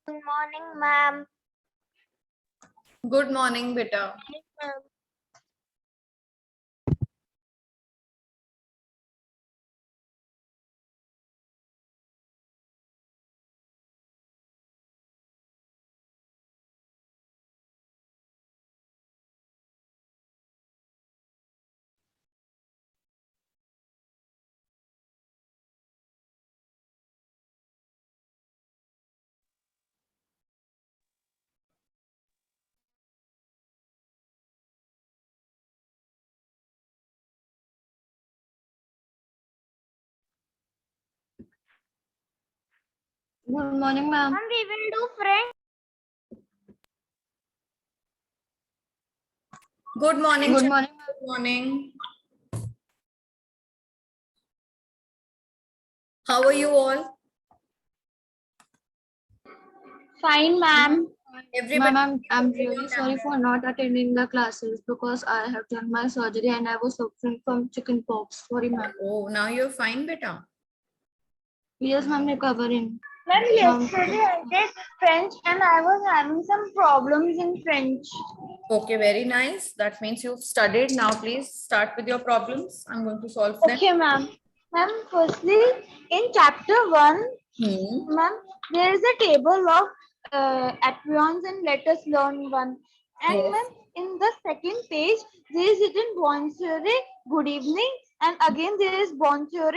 Good morning, ma'am. Good morning, beta. Good morning, ma'am. Ma'am, we will do French. Good morning. Good children. morning. Good morning. How are you all? Fine, ma'am. Everybody. Ma'am, I'm open your really sorry camera. for not attending the classes because I have done my surgery and I was suffering from chicken pox. Sorry, ma'am. Oh, now you're fine, beta. Yes, ma'am, recovering. Ma'am, Ma'am, yesterday I did French and I was having some problems in French. Okay, very nice. That means you've studied. Now, please start with your problems. I'm going to solve them. Okay, ma'am. Ma'am, firstly, in chapter 1, Hmm. ma'am, there is a table of appearance and let us learn one. And Yes. ma'am, in the second page, there is written bonjour, good evening. And again, there is bonjour,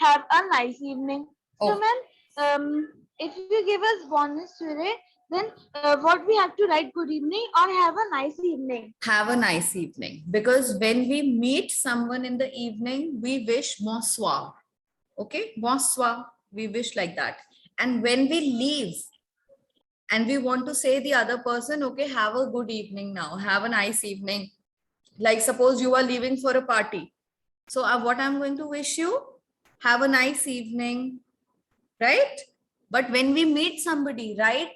have a nice evening. So, Oh. ma'am, if you give us bonjour, then what we have to write good evening or have a nice evening? Have a nice evening. Because when we meet someone in the evening, we wish bonsoir. Okay, bonsoir. We wish like that. And when we leave, and we want to say the other person, okay, have a good evening now, have a nice evening. Like suppose you are leaving for a party. So what I'm going to wish you, have a nice evening, right? But when we meet somebody, right?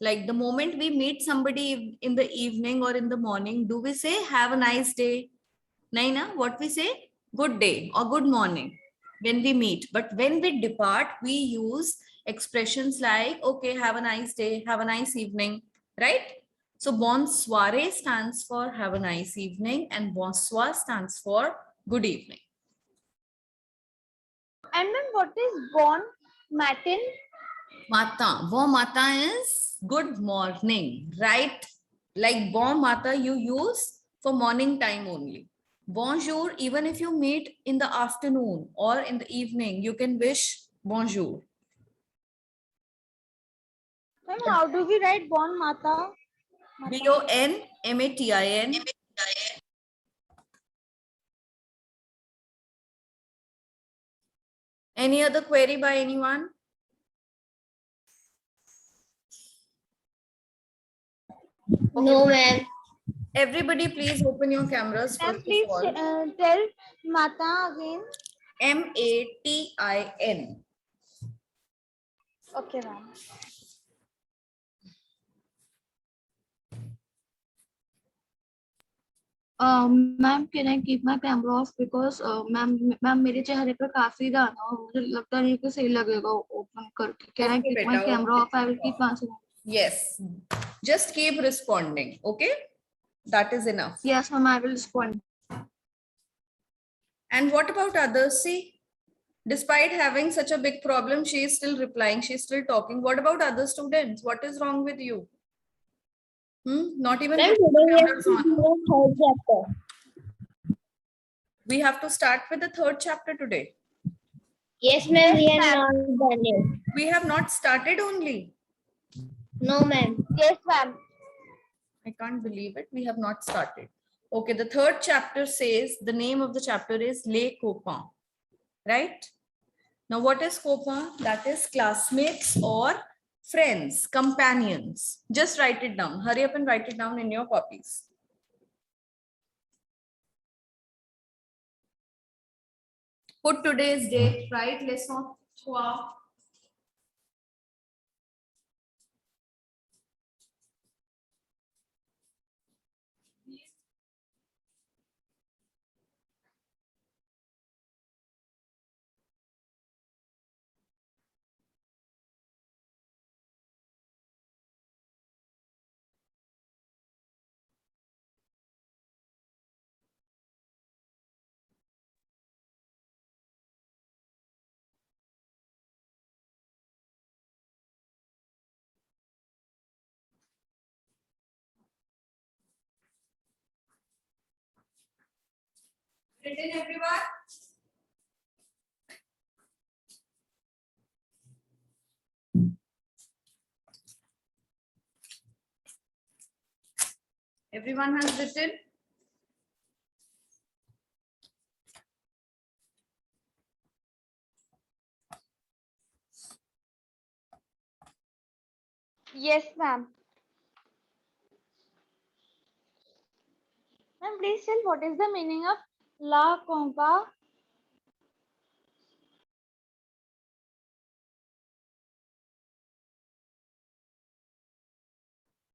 Like the moment we meet somebody in the evening or in the morning, do we say have a nice day? Naina, what we say? Good day or good morning when we meet. But when we depart, we use expressions like, okay, have a nice day, have a nice evening, right? So bonsoir stands for have a nice evening and bonsoir stands for good evening. And then what is bon matin? Mata, bon matin is good morning, right? Like bon matin you use for morning time only. Bonjour, even if you meet in the afternoon or in the evening, you can wish bonjour. Ma'am, how do we write bon mata? Bonmatin. Any other query by anyone? No, ma'am. Everybody please open your cameras Ma'am, first of please all. tell mata again. Matin. Okay, ma'am. Ma'am, can I keep my camera off because ma'am मेरे चेहरे पर काफी दाना और मुझे लगता नहीं कि सही लगेगा ओपन करके. Can I Okay, keep my beta. camera Okay. off? I will keep answering. Yes. Just keep responding. Okay. That is enough. Yes, ma'am, I will respond. And what about others? See, despite having such a big problem, she is still replying, she's still talking. What about other students? What is wrong with you? Not even Ma'am, putting today the we have cameras to on. do the third chapter. We have to start with the third chapter today. Yes, ma'am, we have not done it. We have not started only. No, ma'am. Yes, ma'am. I can't believe it. We have not started. Okay, the third chapter says the name of the chapter is Les Copains, right? Now, what is copain? That is classmates or friends, companions. Just write it down. Hurry up and write it down in your copies. Put today's date, right? Lesson 3. written, everyone? Everyone has written? Yes, ma'am. Ma'am, please tell what is the meaning of La Compa?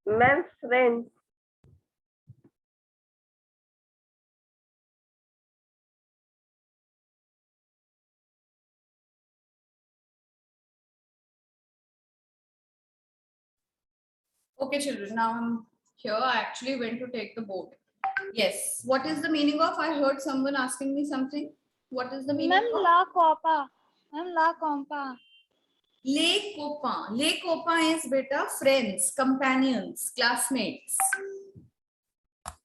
Ma'am, friends. Okay, children, now I'm here. I actually went to take the board. Yes. What is the meaning of? I heard someone asking me something. What is the meaning Ma'am, of? La Copa. Ma'am, La Compa. Les copains. Les copains is beta friends, companions, classmates.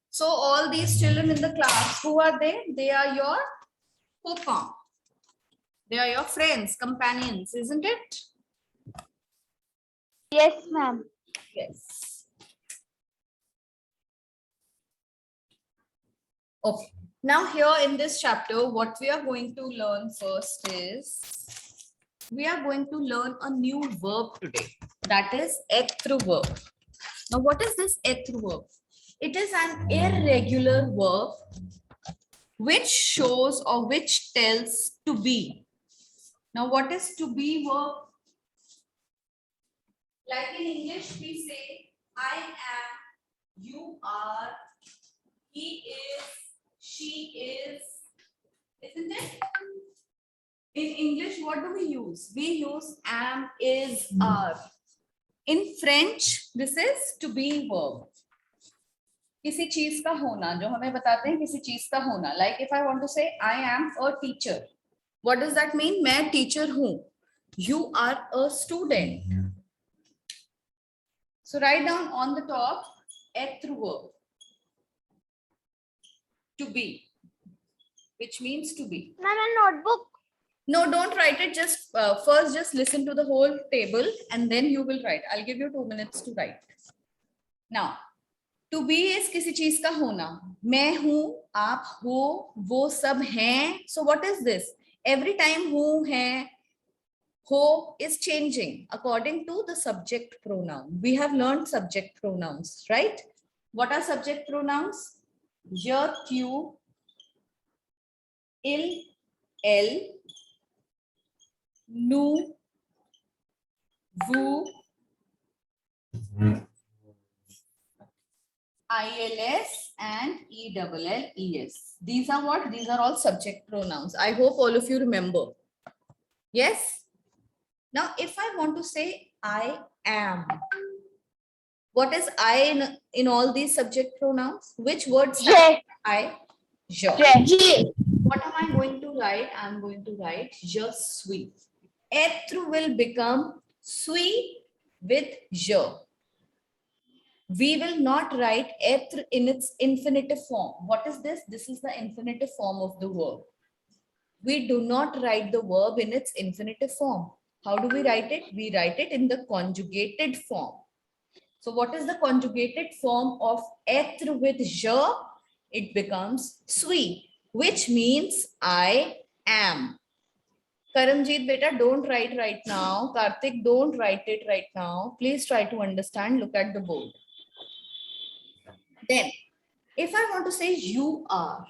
So all these children in the class, who are they? They are your copains. They are your friends, companions, isn't it? Yes, ma'am. Yes. Okay. Now here in this chapter, what we are going to learn first is, we are going to learn a new verb today. That is être verb. Now what is this être verb? It is an irregular verb which shows or which tells to be. Now what is to be verb? Like in English we say, I am, you are, he is, she is, isn't it? In English, what do we use? We use am, is, are. In French, this is to be verb. किसी चीज का होना, जो हमें बताते हैं किसी चीज का होना. Like if I want to say I am a teacher, what does that mean? मैं teacher हूँ. You are a student. So write down on the top être verb. To be, which means to be. Ma'am, a notebook. No, don't write it. Just first, just listen to the whole table and then you will write. I'll give you 2 minutes to write. Now, to be is किसी चीज का होना. मैं हूँ, आप हो, वो सब हैं. So what is this? Every time हूँ, है, हो is changing according to the subject pronoun. We have learned subject pronouns, right? What are subject pronouns? Je, tu, il, elle, nous, vous, ILS and ELLES. These are what? These are all subject pronouns. I hope all of you remember. Yes? Now, if I want to say I am, what is I in all these subject pronouns? Which words start with I? Je. What am I going to write? I'm going to write je suis. Être will become suis with je. We will not write être in its infinitive form. What is this? This is the infinitive form of the verb. We do not write the verb in its infinitive form. How do we write it? We write it in the conjugated form. So what is the conjugated form of être with je? It becomes suis, which means I am. Karamjeet beta, don't write right now. Karthik, don't write it right now. Please try to understand. Look at the board. Then, if I want to say you are,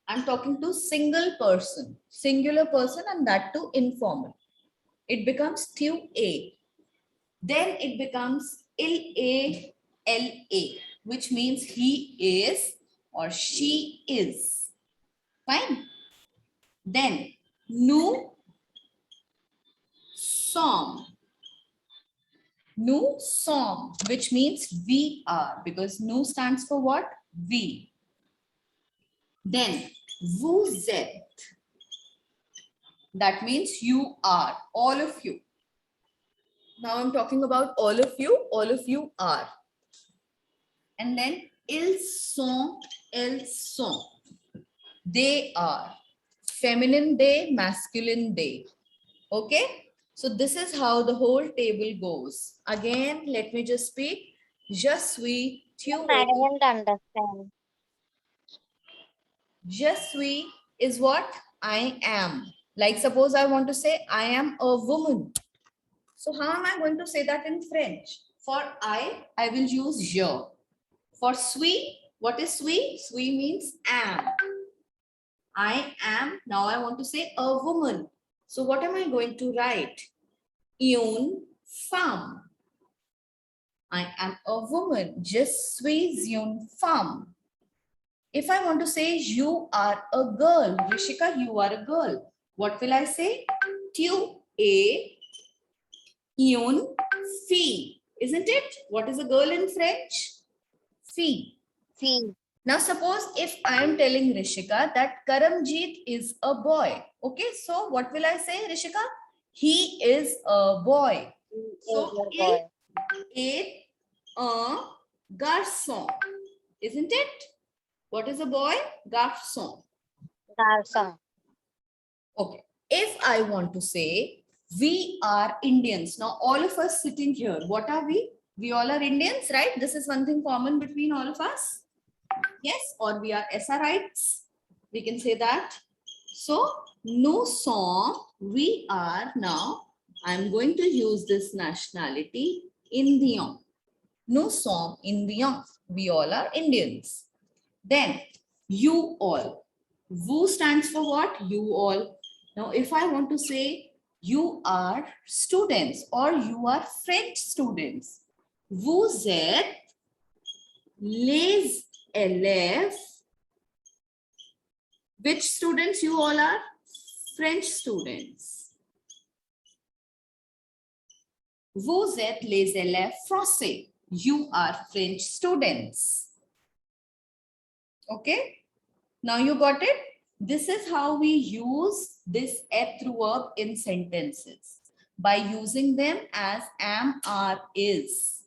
I'm talking to single person, singular person, and that too informal. It becomes tu a. Then it becomes il a, l a, which means he is or she is. Fine. Then nous sommes. Nous sommes, which means we are, because nous stands for what? We. Then vous êtes. That means you are, all of you. Now I'm talking about all of you are. And then ils sont, elles sont. They are. Feminine they, masculine they. Okay. So this is how the whole table goes. Again, let me just speak. Je suis, tu Ma'am, I es. didn't understand. Je suis is what? I am. Like suppose I want to say I am a woman. So how am I going to say that in French? For I will use je. For suis, what is suis? Suis means am. I am. Now I want to say a woman. So what am I going to write? Une femme. I am a woman. Je suis une femme. If I want to say you are a girl, Rishika, you are a girl. What will I say? Tu es une fille. Isn't it? What is a girl in French? Fille. See, Now suppose if I am telling Rishika that Karamjeet is a boy. Okay, so what will I say, Rishika? He is a boy. So your il boy. est un garçon. Isn't it? What is a boy? Garçon. Garson. Okay. If I want to say we are Indians. Now all of us sitting here, what are we? We all are Indians, right? This is one thing common between all of us. Yes, or we are SRites. We can say that. So, nous sommes, we are now, I'm going to use this nationality, Indian. Nous sommes Indiens. We all are Indians. Then, you all. Vous stands for what? You all. Now, if I want to say you are students or you are French students, vous êtes les élèves. Which students you all are? French students. Vous êtes les élèves français. You are French students. Okay. Now you got it? This is how we use this être verb in sentences. By using them as am, are, is.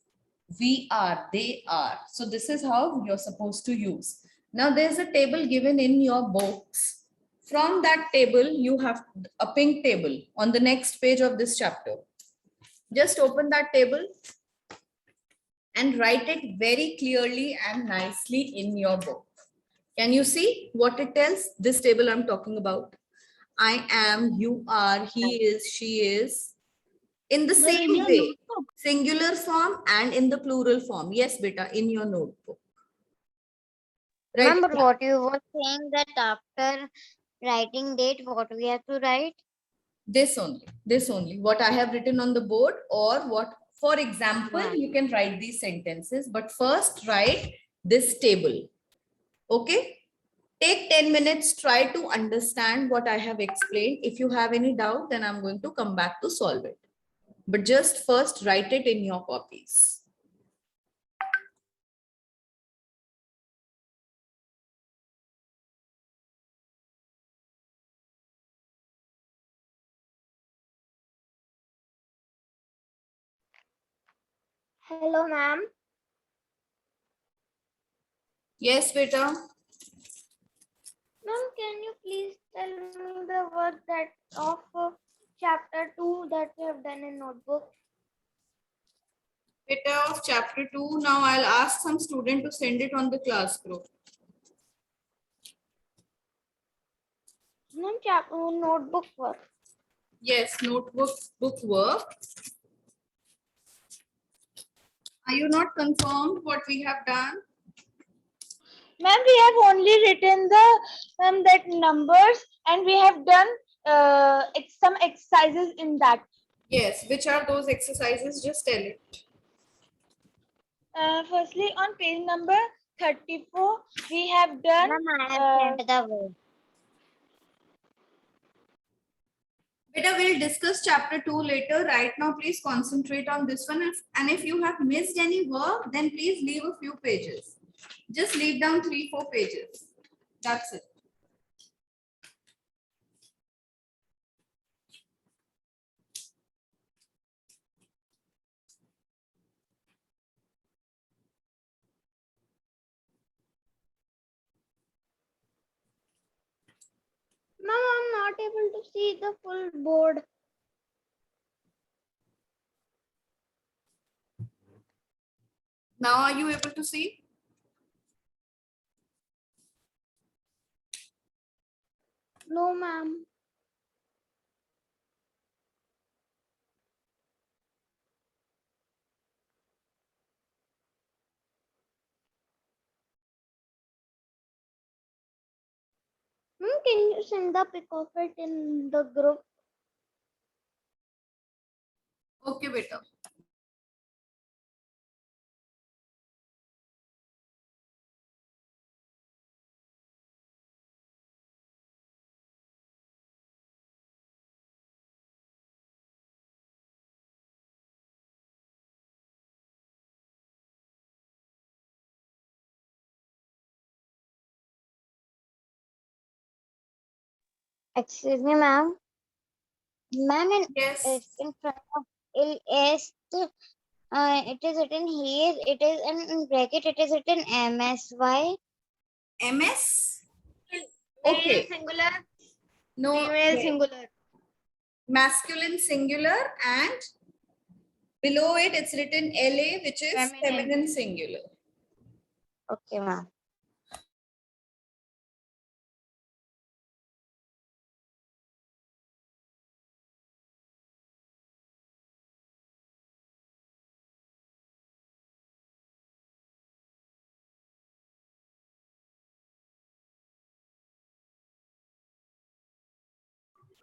We are, they are. So this is how you're supposed to use. Now there's a table given in your books. From that table, you have a pink table on the next page of this chapter. Just open that table and write it very clearly and nicely in your book. Can you see what it tells? This table I'm talking about. I am, you are, he is, she is. In the same way, singular form and in the plural form. Yes, beta, in your notebook. Right. Ma'am, but what you were saying that after writing date, what we have to write? This only. What I have written on the board or what, for example, Yeah. you can write these sentences, but first write this table. Okay. Take 10 minutes, try to understand what I have explained. If you have any doubt, then I'm going to come back to solve it. But just first write it in your copies. Hello, ma'am. Yes, beta. Ma'am, can you please tell me the work that of chapter 2 that you have done in notebook? Beta of chapter 2. Now I'll ask some student to send it on the class group. Ma'am, notebook work. Yes, notebook book work. Are you not confirmed what we have done? Ma'am, we have only written the that numbers and we have done some exercises in that. Yes, which are those exercises? Just tell it. Firstly, on page number 34, we have done. Ma'am, I have sent the way. Beta, we'll discuss chapter 2 later. Right now, please concentrate on this one. And if you have missed any work, then please leave a few pages. Just leave down 3-4 pages. That's it. not able to see the full board. Now are you able to see? No, ma'am. Can you send the pic of it in the group? Okay, beta. Excuse me, ma'am. Ma'am, Yes. in front of it is written here. It is in bracket. It is written MSY. MS. Male Okay. singular, No. female wait. singular. Masculine singular, and below it it's written LA, which is Feminine. feminine singular. Okay, ma'am.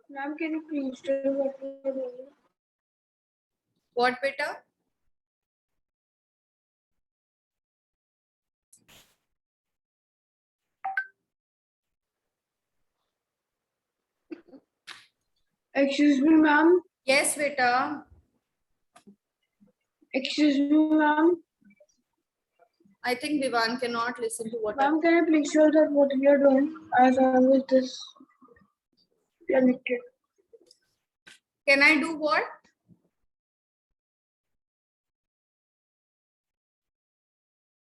Ma'am, can you please tell what we are doing? What, beta? Excuse me, ma'am. Yes, beta. Excuse me, ma'am. I think Vivan cannot listen to what Ma'am, can you please show that what we are doing as always this connected? Can I do what?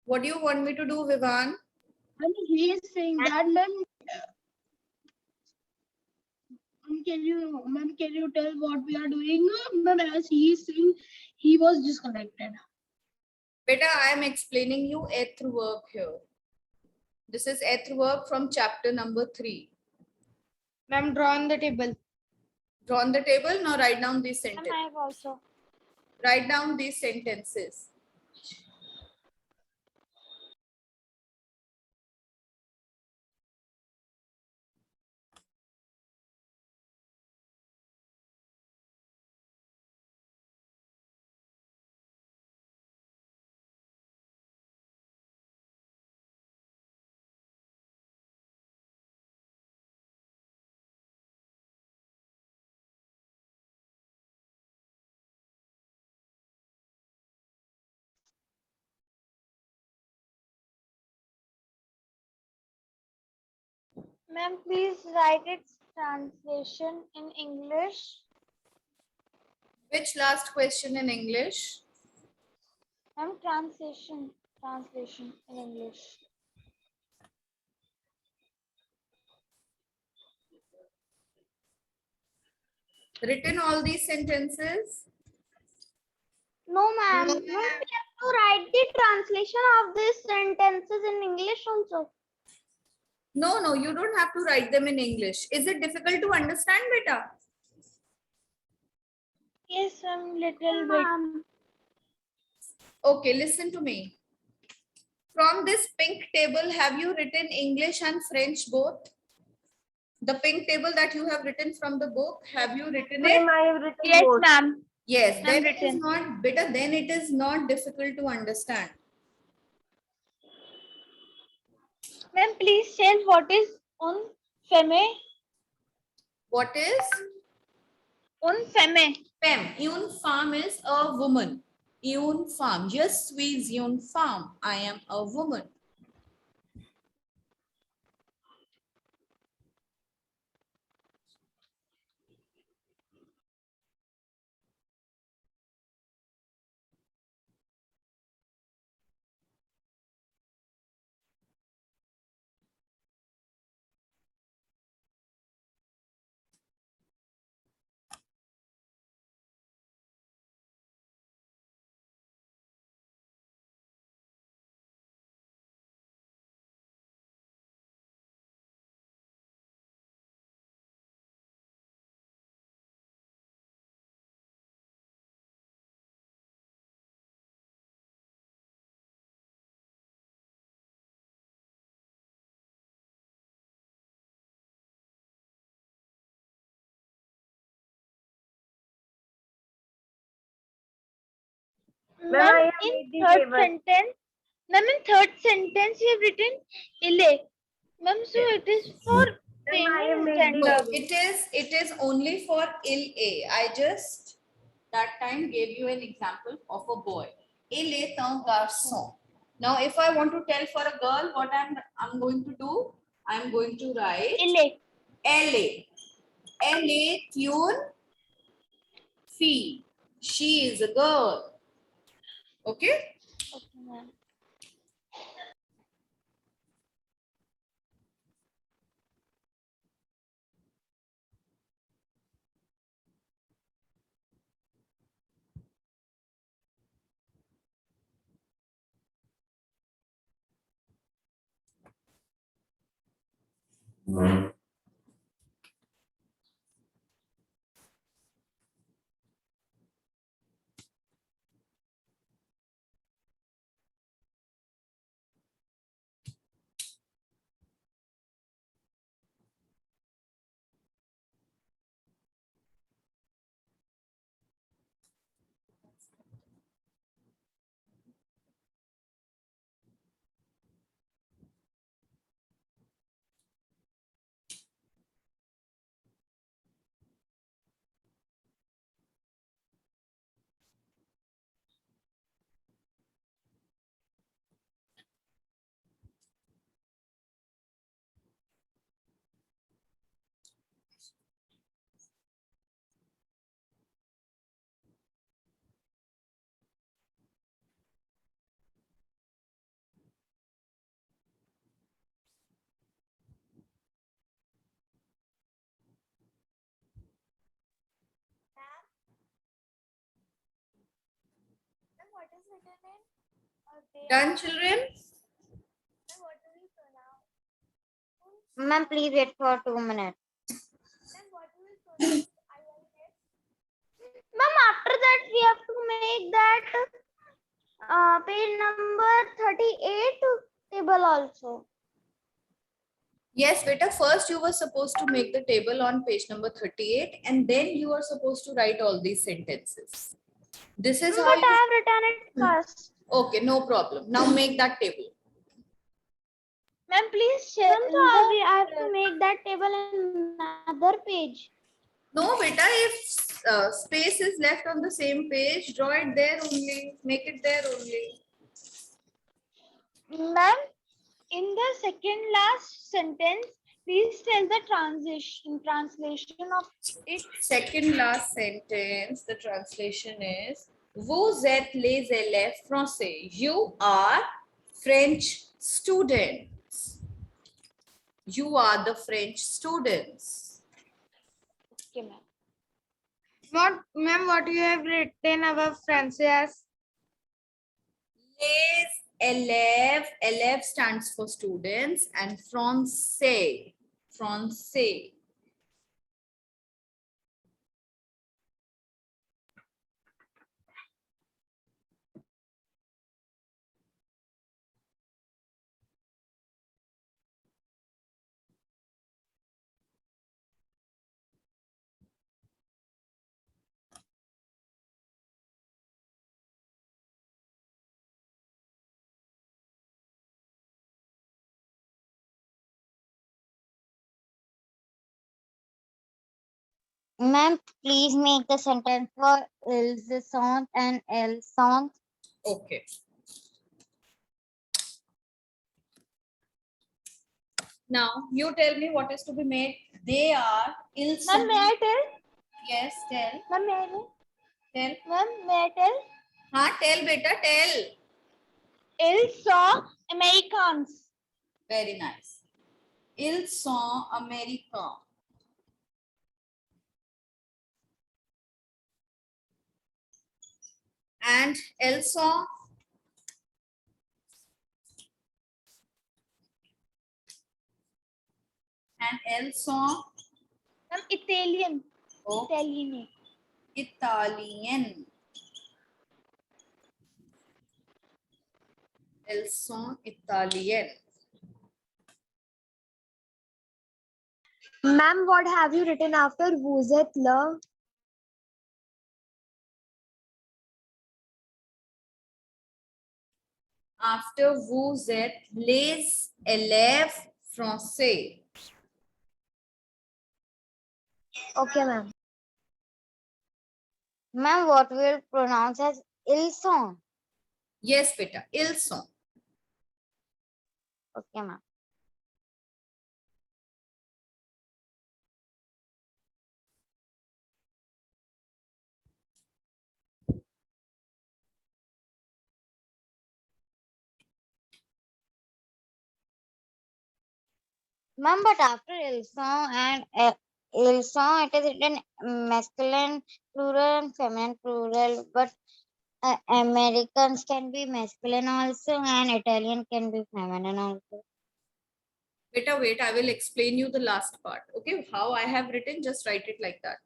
What do you want me to do, Vivan? And he is saying that, ma'am, can you tell what we are doing? Ma'am, as he is saying, he was disconnected. Beta, I am explaining you eth verb here. This is eth verb from chapter number 3. Ma'am, draw on the table. Draw on the table. Now write down these Ma'am, sentences. I have also. Write down these sentences. Ma'am, please write its translation in English. Which last question in English? Ma'am, translation in English. Written all these sentences? No, ma'am. Ma'am, we have to write the translation of these sentences in English also. No, you don't have to write them in English. Is it difficult to understand, beta? Yes, ma'am, little bit. Okay, listen to me. From this pink table, have you written English and French both? The pink table that you have written from the book, have you written it? Ma'am, I have written Yes, both. ma'am. Yes, I've then it is written. not better, then it is not difficult to understand. Ma'am, please tell what is un femme. What is? Un femme. Femme. Une femme is a woman. Une femme. Je suis une femme. I am a woman. Ma'am, I Ma'am, have in made the third table. sentence, ma'am, in third sentence you have written ile. Ma'am, so it is for Ma'am, I have feminine made the No, gender. it is only for ill a. I just that time gave you an example of a boy. Il est un garçon. Now, if I want to tell for a girl, what I'm going to do, I'm going to write Ile. elle. Elle est une fille. She is a girl. Okay. Okay, ma'am. Done, children? Ma'am, please wait for 2 minutes. Ma'am, after that we have to make that page number 38 table also. Yes, beta. First, you were supposed to make the table on page number 38, and then you are supposed to write all these sentences. This is But how I you. have written it first. Okay, no problem. Now make that table. Ma'am, please share. Ma'am, so I have to make that table in another page. No, beta. If space is left on the same page, draw it there only. Make it there only. Ma'am, in the second last sentence, please tell the translation of it. Second last sentence, the translation is Vous êtes les élèves français. You are French students. You are the French students. Okay, ma'am. What you have written about Francis? Les élèves, élèves stands for students, and français, français. Ma'am, please make the sentence for ils sont and elles sont. Okay. Now, you tell me what is to be made. They are, ils Ma'am, sont. may I tell? Yes, tell. Ma'am, may I tell? Tell. Ma'am, may I tell? Haan, tell beta, tell. Ils sont Americans. Very nice. Ils sont américains. And elles sont. And elles sont. Ma'am, Italian. Oh, Italian. Italian. Elles sont italiennes. Ma'am, what have you written after vous êtes le? After vous êtes les élèves français. Okay, ma'am. Ma'am, what will pronounce as ils sont? Yes, beta, ils sont. Okay, ma'am. Ma'am, but after ils sont and ils sont, it is written masculine plural and feminine plural, but Americans can be masculine also and Italian can be feminine also. Beta, wait, I will explain you the last part. Okay, how I have written, just write it like that.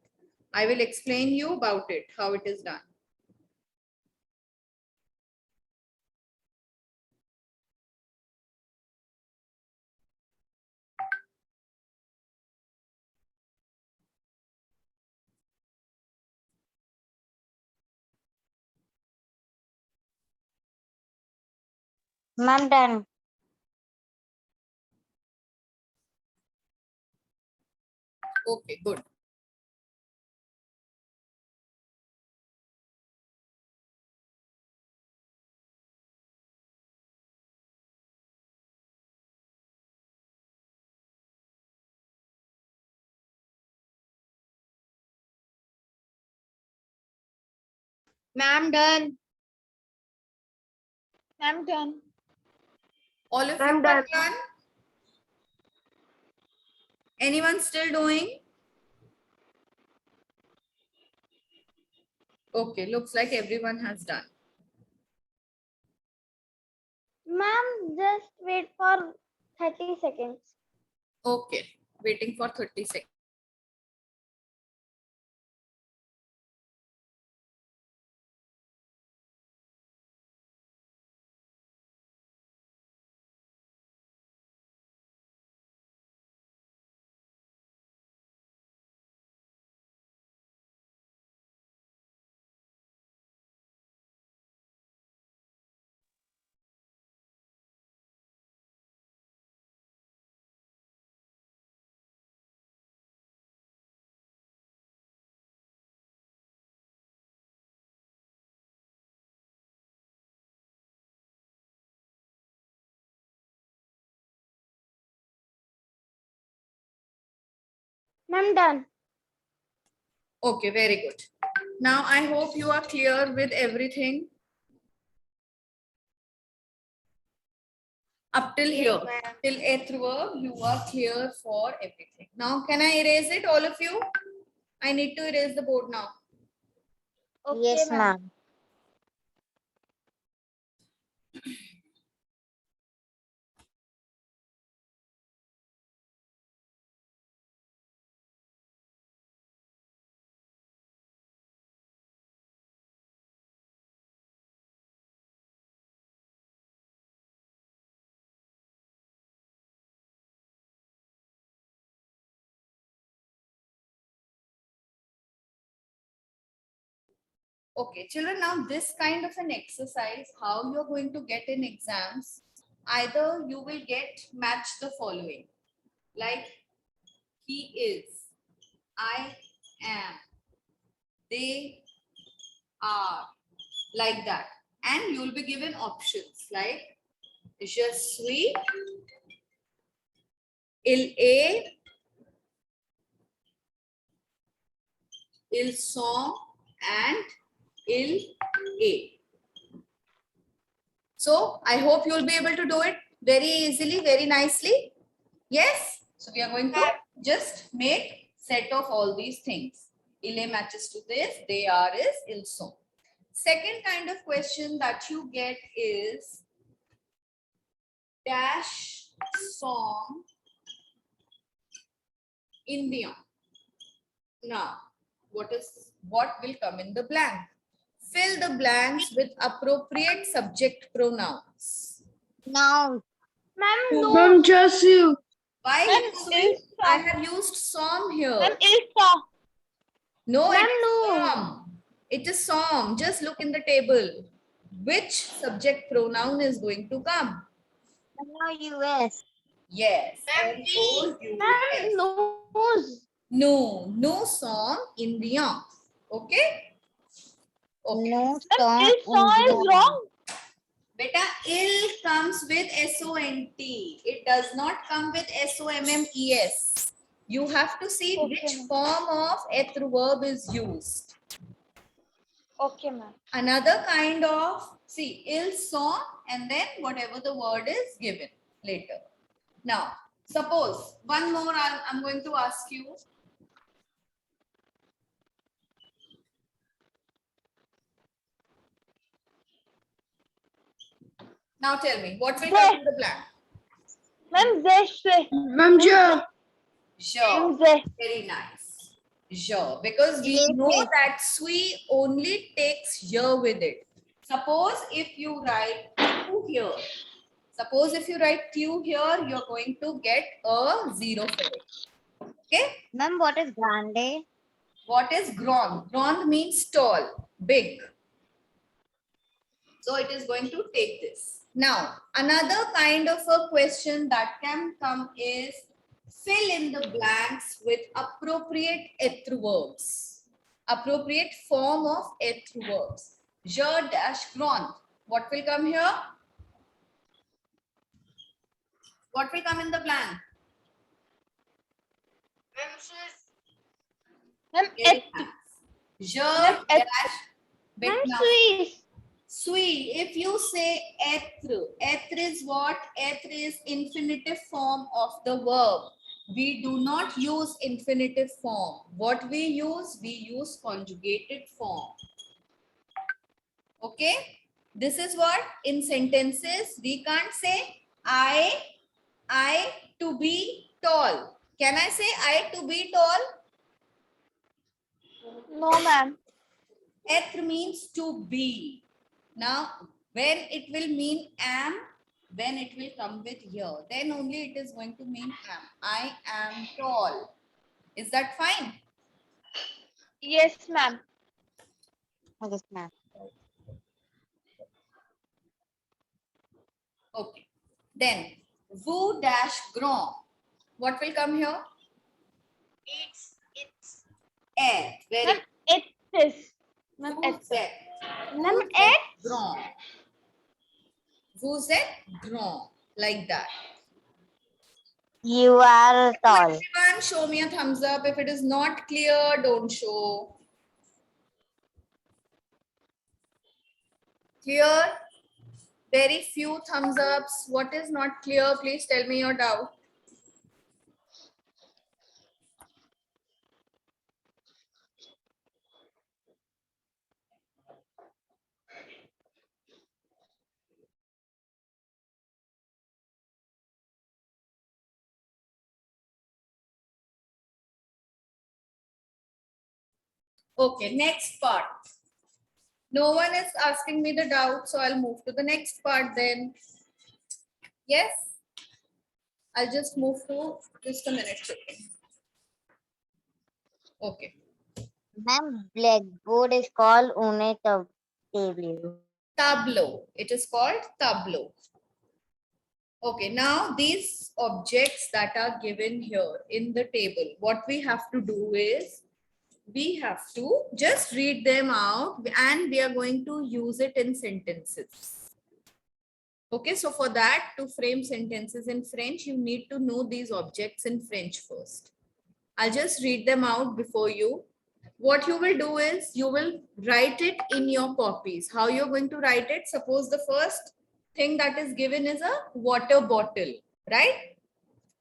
I will explain you about it, how it is done. Ma'am, done. Okay, good. Ma'am, done. Ma'am, done. All of you I'm are done. done? Anyone still doing? Okay, looks like everyone has done. Ma'am, just wait for 30 seconds. Okay, waiting for 30 seconds. Ma'am, done. Okay, very good. Now I hope you are clear with everything. Up till here, till eighth verb, you are clear for everything. Now, can I erase it, all of you? I need to erase the board now. Okay, Yes, ma'am. ma'am. Okay, children, now this kind of an exercise, how you're going to get in exams, either you will get match the following, like he is, I am, they are, like that. And you'll be given options like je suis, il est, ils sont, and il est. So I hope you will be able to do it very easily, very nicely. Yes. So we are going to just make set of all these things. Il est matches to this, they are is, ils sont. Second kind of question that you get is dash song India. Now, what will come in the blank? Fill the blanks with appropriate subject pronouns. Now, Ma'am, no. Ma'am, just you. Why? Ma'am, Yashasvi? ils I sont. have used som here. Ma'am, ils sont. No, it Ma'am, is no. som. It is som. Just look in the table. which subject pronoun is going to come? N-O-U-S. Yes, N-O-U-S. Nose. No, no song Indriyan. Okay? Okay. No Ma'am, song il in song is wrong. Beta, ill comes with S-O-N-T. It does not come with S-O-M-M-E-S. You have to see Okay, which ma'am. form of ethr verb is used. Okay, ma'am. Another kind of, see, ill song and then whatever the word is given later. Now, suppose one more I'm going to ask you. Now tell me, what will come in the blank? Ma'am, zeshe. Ma'am, Ma'am, Sure. zeh. Very nice. Sure. Because we Yes, know yes. that sui only takes year with it. Suppose if you write Q here. Suppose if you write Q here, you're going to get a 0 for it. Okay. Ma'am, what is grande? What is grand? Grand means tall, big. So it is going to take this. Now, another kind of a question that can come is fill in the blanks with appropriate ethr verbs. Appropriate form of ethr verbs. Je dash grand. What will come here? What will come in the blank? Ma'am, Very et. nice. Je Ma'am, et. dash. Bit Ma'am, now. Swiss. Sui, if you say ethr, ethr is what? Ethr is infinitive form of the verb. We do not use infinitive form. What we use conjugated form. Okay? This is what in sentences we can't say I to be tall. Can I say I to be tall? No, ma'am. Ethr means to be. Now, when it will mean am, when it will come with here, then only it is going to mean am. I am tall. Is that fine? Yes, ma'am. Yes, ma'am. Okay. Then, vous dash grand. What will come here? It's et. Very Ma'am, et is. Ma'am, vous et. êtes. Ma'am, Vous et. êtes grand. Vous êtes grand. Like that. You are tall. Everyone, show me a thumbs up. If it is not clear, don't show. Clear? Very few thumbs ups. What is not clear? Please tell me your doubt. Okay, next part. No one is asking me the doubt, so I'll move to the next part then. Yes? I'll just move to just a minute. Okay. Ma'am, blackboard is called une table. Tableau. It is called tableau. Okay, now these objects that are given here in the table, what we have to do is we have to just read them out and we are going to use it in sentences. Okay, so for that, to frame sentences in French, you need to know these objects in French first. I'll just read them out before you. What you will do is you will write it in your copies. How you're going to write it? Suppose the first thing that is given is a water bottle, right?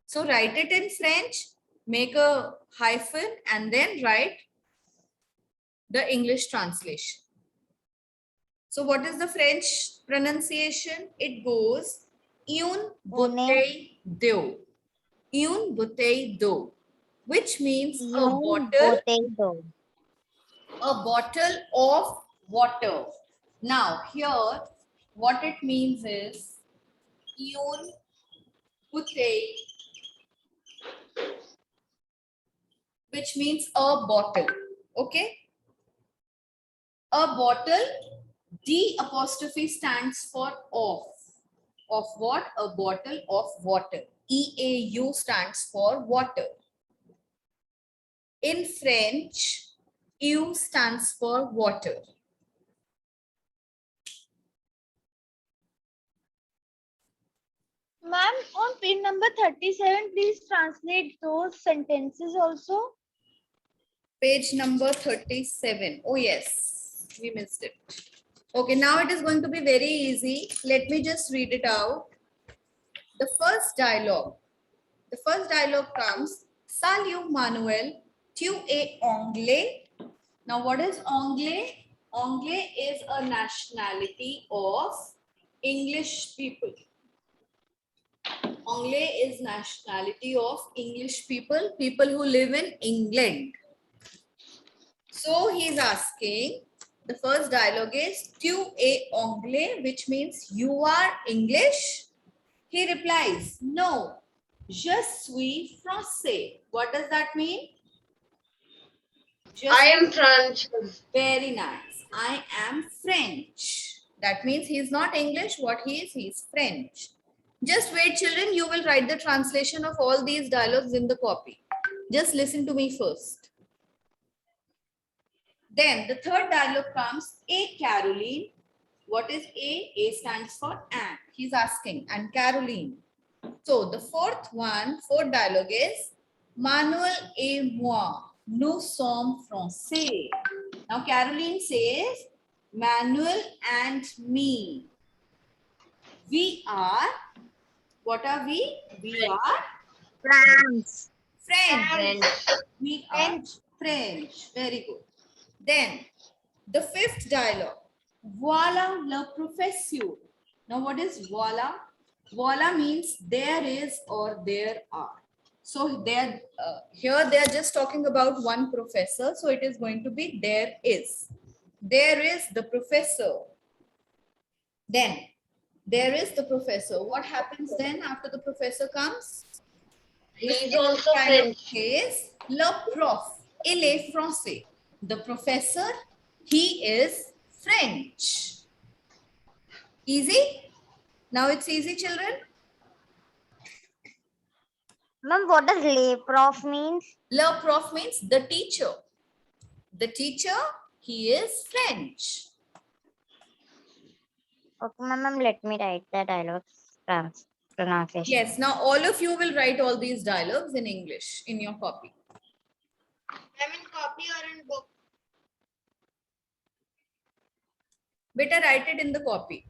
So write it in French, make a hyphen and then write the English translation. So what is the French pronunciation? It goes une bouteille d'eau. Une bouteille d'eau, which means a bottle of water. Now here, what it means is une bouteille, which means a bottle. Okay, a bottle D apostrophe stands for of. Of what? A bottle of water. EAU stands for water. In French, U stands for water. Ma'am, on page number 37, please translate those sentences also. Page number 37. Oh yes, we missed it. Okay, now it is going to be very easy. Let me just read it out. The first dialogue. The first dialogue comes, Salut Manuel, tu es anglais. Now what is anglais? Anglais is a nationality of English people. Anglais is nationality of English people, people who live in England. So he's asking, the first dialogue is, tu es anglais, which means you are English. He replies, no, je suis français. What does that mean? I am French. Very nice. I am French. That means he is not English. What he is? He is French. Just wait, children. You will write the translation of all these dialogues in the copy. Just listen to me first. Then the third dialogue comes, A Caroline. What is A? A stands for and. He's asking, and Caroline. So the fourth dialogue is, Manuel et moi, nous sommes français. Now Caroline says, Manuel and me. We are, what are we? We are France. French. We are French. Very good. Then the fifth dialogue, Voilà le professeur. Now what is voilà? Voilà means there is or there are. So here they are just talking about one professor. So it is going to be there is. There is the professor. Then there is the professor. What happens then after the professor comes? He is also French. Is le prof. Il est français. The professor, he is French. Easy? Now it's easy, children? Ma'am, what does lay prof means? Le prof means the teacher. The teacher, he is French. Okay, ma'am, let me write the dialogue pronunciation. Yes, now all of you will write all these dialogues in English in your copy. I mean, copy or in book. Better write it in the copy.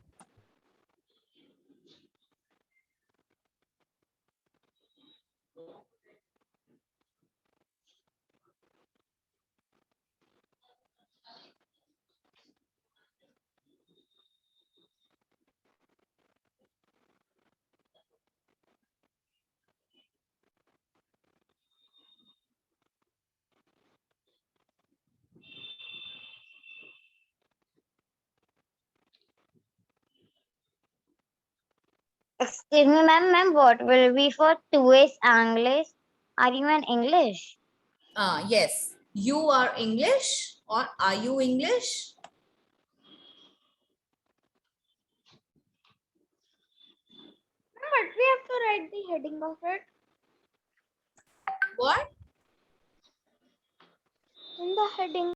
Excuse me, ma'am, what will be for two is English? Are you an English? Yes. You are English or are you English? But we have to write the heading of it What? in the heading.